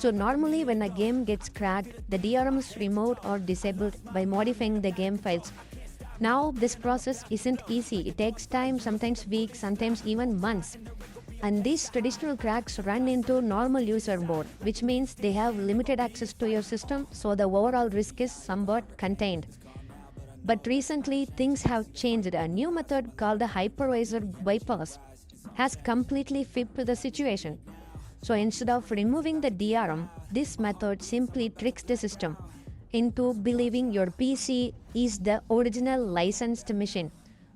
So normally when a game gets cracked, the DRM is removed or disabled by modifying the game files. Now this process isn't easy. It takes time, sometimes weeks, sometimes even months. And these traditional cracks run into normal user mode, which means they have limited access to your system, so the overall risk is somewhat contained. But recently things have changed. A new method called the Hypervisor bypass has completely flipped the situation. So instead of removing the DRM, this method simply tricks the system into believing your PC is the original licensed machine.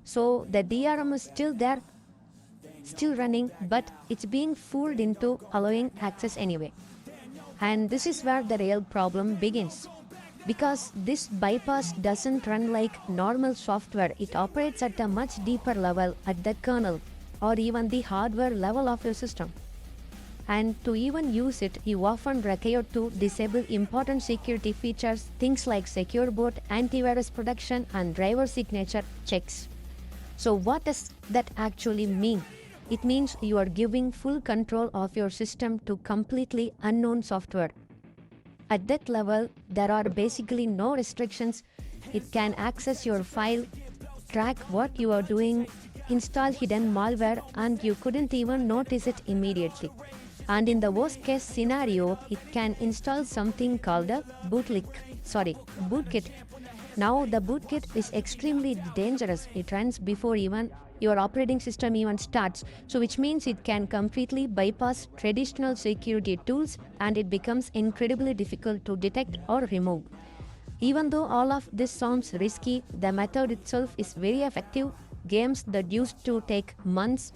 So the DRM is still there, still running, but it's being fooled into allowing access anyway. And this is where the real problem begins. Because this bypass doesn't run like normal software, it operates at a much deeper level at the kernel or even the hardware level of your system. And to even use it, you often require to disable important security features, things like secure boot, antivirus protection, and driver signature checks. So what does that actually mean? It means you are giving full control of your system to completely unknown software. At that level, there are basically no restrictions. It can access your file, track what you are doing, install hidden malware, and you couldn't even notice it immediately. And in the worst case scenario, it can install something called a bootkit. Now the bootkit is extremely dangerous. It runs before even your operating system even starts, so which means it can completely bypass traditional security tools and it becomes incredibly difficult to detect or remove. Even though all of this sounds risky, the method itself is very effective. Games that used to take months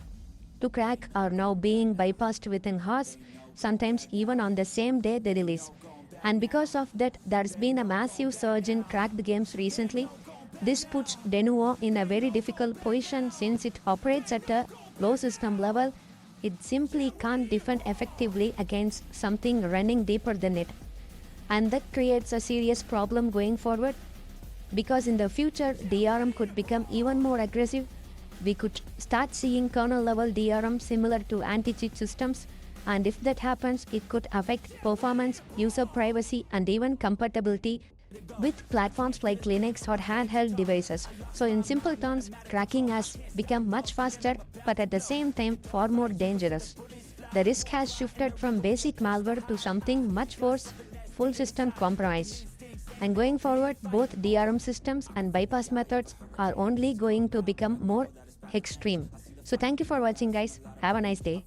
to crack are now being bypassed within hours, sometimes even on the same day they release. And because of that, there's been a massive surge in cracked games recently. This puts Denuvo in a very difficult position since it operates at a low system level. It simply can't defend effectively against something running deeper than it. And that creates a serious problem going forward, because in the future DRM could become even more aggressive. We could start seeing kernel level DRM similar to anti-cheat systems, and if that happens, it could affect performance, user privacy, and even compatibility with platforms like Linux or handheld devices. So in simple terms, cracking has become much faster, but at the same time far more dangerous. The risk has shifted from basic malware to something much worse, full system compromise. And going forward, both DRM systems and bypass methods are only going to become more extreme. So thank you for watching, guys. Have a nice day.